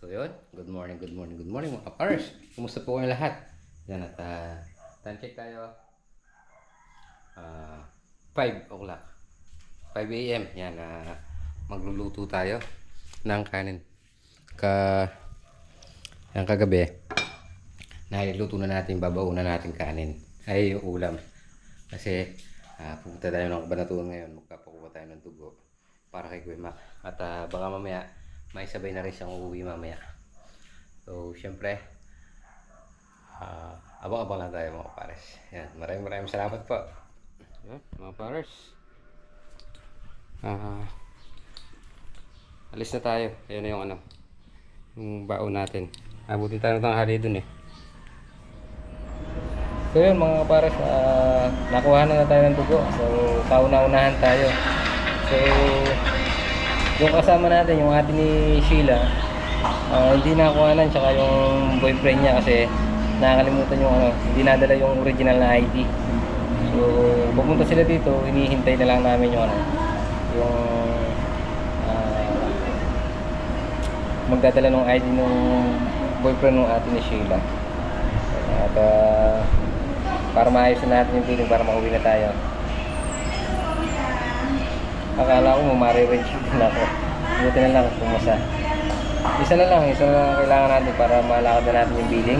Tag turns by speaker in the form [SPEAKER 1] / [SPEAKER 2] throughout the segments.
[SPEAKER 1] yun, good morning mga kapars. Kumusta po kayong lahat? Yan at time check tayo. 5 o'clock. 5 a.m. Yan, magluluto tayo ng kanin. Yan kagabi, nailuto na natin, babaw na natin kanin. Ay, yung ulam. Kasi, pupunta tayo ng Kabanatuan ngayon. Magpapakuha tayo ng dugo para kay Kuya Mac. At baka mamaya, may sabay na rin siyang uuwi mamaya. So, syempre, abang-abang lang tayo mga pares. Yan, maraming salamat po. Yan, mga pares. Alis na tayo. Ayan na yung yung baon natin. Abutin tayo ng tanghali dun eh. So yun mga pares, nakuha na tayo ng dugo. So, kauna-unahan tayo. So, yung kasama natin, yung ate ni Sheila, hindi nakuhanan, tsaka yung boyfriend niya kasi nakakalimutan yung hindi nadala yung original na ID. So pupunta sila dito, hinihintay na lang namin yung yung magdadala ng ID ng boyfriend ng ate ni Sheila. At para maayos na natin yung billing para makauwi na tayo. Akala ko mamare-reach na ako. Buti na lang pumasa. Isa na lang kailangan natin para malakad na natin yung billing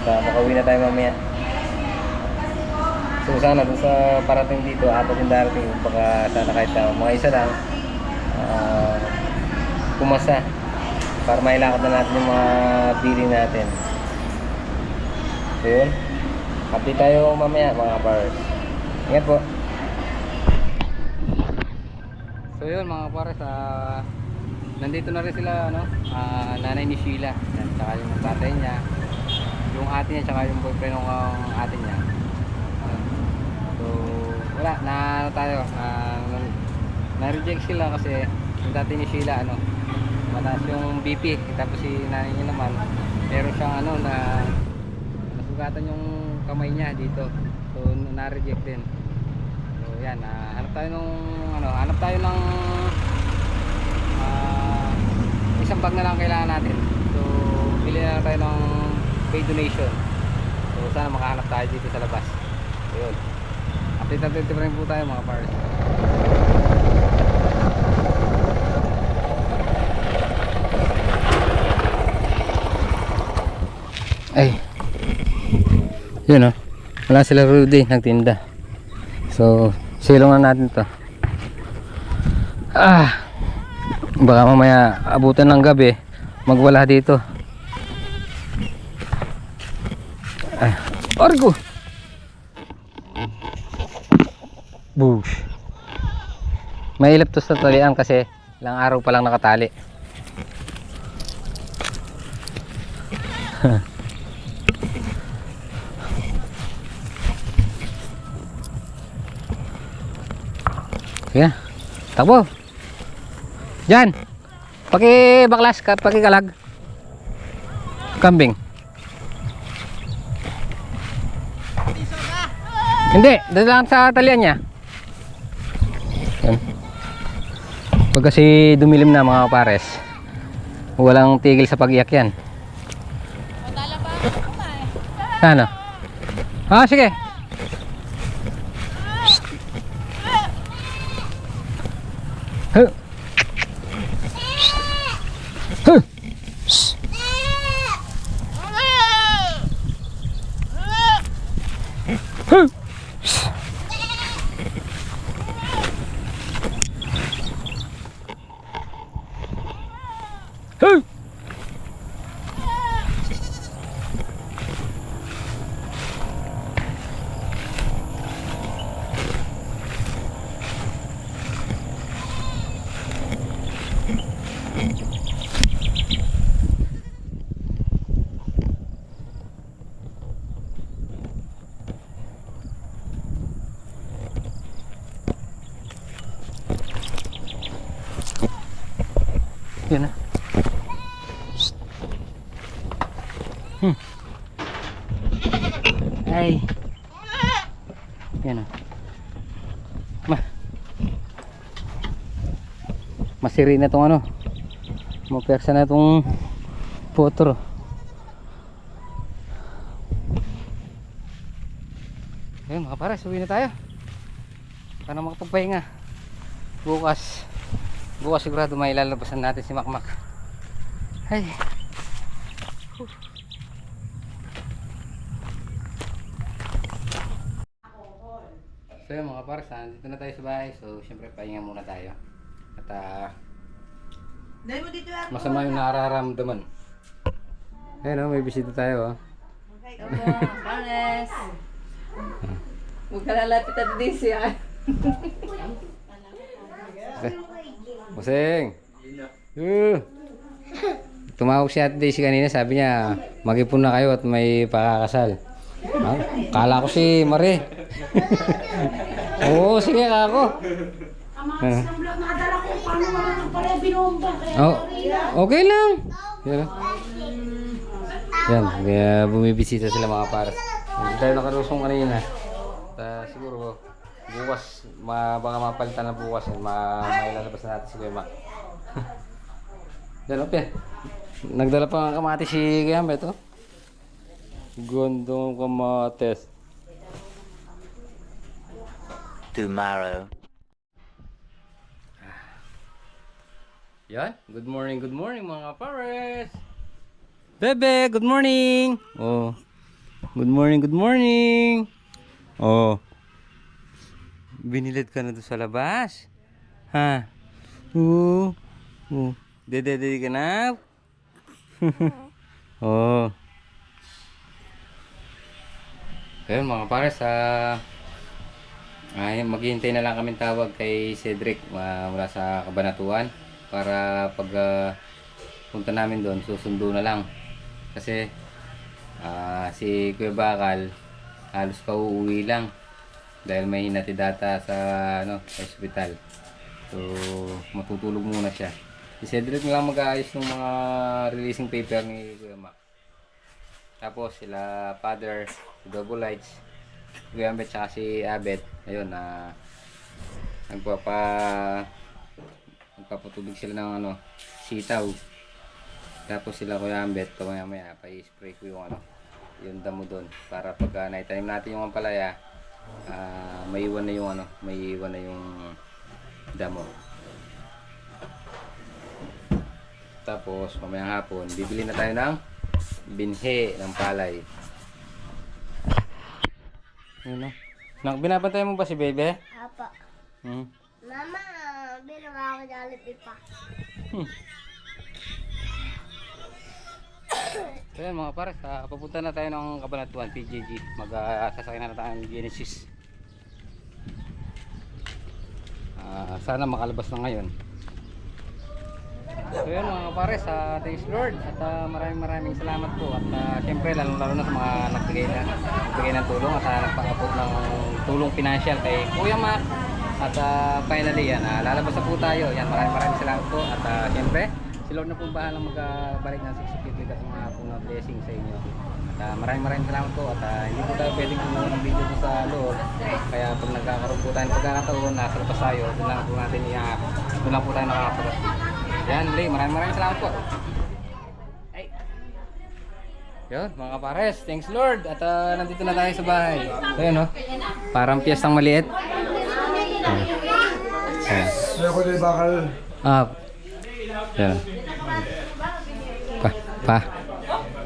[SPEAKER 1] at makauwi na tayo mamaya. So sana dun sa parating dito, apat yung darating, baka sana kahit mga isa lang pumasa para mailakad na natin yung mga billing natin. So yun, update tayo mamaya mga bars. Ingat po. So yun mga pares, nandito na rin sila nanay ni Sheila, saka yung tatay niya, yung ate niya, saka yung boyfriend ng ate niya. So wala na tayo, na-reject sila kasi yung tatay ni Sheila mataas yung BP, tapos si nanay niya naman meron siyang nasugatan yung kamay niya dito, so na-reject din. So yan, hanap tayo ng isang bag na lang kailangan natin. So bili na lang tayo ng pay donation. So sana makahanap tayo dito sa labas. Ayun, update pa rin po tayo mga pars. Ay, yun wala sila Rudy nagtinda. So silong na natin to. Baka mamaya abutan ng gabi magwala dito. Argo bush, mailap to sa talian kasi ilang araw pa lang nakatali. Sige, takbo dyan, pakibaklas, pakikalag kambing. Hindi, dito lang sa talian niya. Yan. Pag kasi dumilim na mga pares, walang tigil sa pag-iyak yan. Ano? Sige. Huh. Huh. Huh. Huh. Yan na. Ay. Yan masiri na tong mapersa na tong Potro. Ayun mga pares, uwi na tayo. Para makapagpahinga. Bukas sigurado may lalabasan natin si Makmak. Ay. So yun mga pares, dito na tayo sa bahay. So syempre pahinga muna tayo. At masama yung nararamdaman. Ayun may bisita tayo.
[SPEAKER 2] Pares. Huwag ka lalapit at din siya.
[SPEAKER 1] Busing. Tumawag si Ate Daisy kanina, sabi niya mag-ipon na kayo at may pakakasal. Kala ko si Marie. Oo, sige ako. Oh, okay lang. Yan, bumibisita sila mga pares. Hindi tayo nakarusong kanina. Siguro bukas, baka mapalitan na bukas yan. Mailalabas na natin si Kuya Mac. Yan, okay. Nagdala pa ng kamatis si Kuya Mac ito. Gandong kamatis.
[SPEAKER 3] Tomorrow.
[SPEAKER 1] Yan, good morning mga pares. Bebe, good morning. Oh. Good morning. Oh. Binilid ka na doon sa labas? Ha? Oo. Dede ka na? Oh. Ayun mga pares, maghihintay na lang kami tawag kay Cedric mula sa Kabanatuan para pag punta namin doon susundo na lang kasi si Kuya Bakal halos pauuwi lang dahil may hinatidata sa sa ospital, so matutulog muna siya. Si Cedric na lang mag-aayos ng mga releasing paper ni Kuya Mac, tapos sila Father, si Double Lights, Kuya Ambet tsaka si Abet, ayun nagpapatubig sila ng sitaw. Tapos sila Kuya Ambet, maya pa-spray ko yung damo doon para pag naitanim natin yung ampalaya, may iwan na yung damo. Tapos mamayang hapon bibili na tayo ng binhe ng palay. Binabantay mo ba si Bebe?
[SPEAKER 4] Apa.
[SPEAKER 1] Hmm.
[SPEAKER 4] Mama, bilang ako Jollibee pa.
[SPEAKER 1] So yan mga pares, papunta na tayo ng Kabanatuan, PJG. Sasakay na tayo ng Genesis. Sana makalabas na ngayon. So yan mga pares, thanks Lord. At maraming salamat po. At syempre lalo na sa mga nagbigay ng tulong at nagpakapot ng tulong financial kay Kuya Mac. At finally yan, lalabas na po tayo. Yan, maraming salamat po. At syempre si Lord na po bahalang magbalik ng successfully at mga po na blessing sa inyo. At maraming salamat po. At hindi po tayo pwedeng kumuha ng video po sa loob. Kaya pag nagkakaroon po tayo ng pagkakataon, nasa labas tayo, doon lang po natin doon lang po tayo nakakapag. Yan, Lee, maraming salamat po. Ay. Yun, mga pares, thanks Lord. At nandito na tayo sa bahay. So yun, parang piyestang maliit.
[SPEAKER 5] Ako din bakal.
[SPEAKER 1] Yan.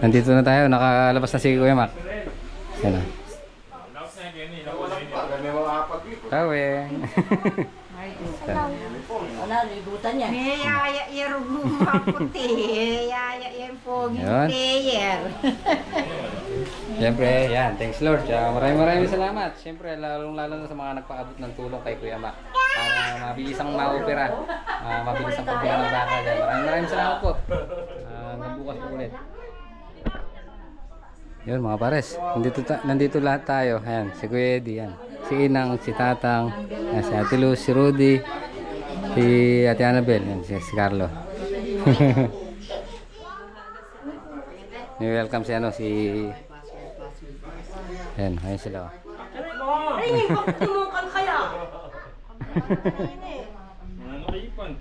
[SPEAKER 1] Nandito na tayo, nakalabas na si Kuya Mac. Yan. Kaweng.
[SPEAKER 2] Wala, libutan niya.
[SPEAKER 4] Yaya irog mo maputi. Yaya yung poging player.
[SPEAKER 1] Siyempre, yan. Thanks Lord. Maraming salamat. Siyempre, lalo na sa mga nagpaabot ng tulong kay Kuya Mac. Para mabilisang ma-opera. Mabilisang pagbila ng baka dyan. Maraming salamat po. Nabukas po ulit. Yun mga pares. Nandito lahat tayo. Ayan, si Kuya Eddie. Yan. Si Inang, si Tatang, si Ate Luz, si Rudy, si Ate Annabel, yan, si Carlo. Welcome si yan, ayun sila.
[SPEAKER 2] Ay, bakit tumukan kaya?
[SPEAKER 5] Ano kayo pan?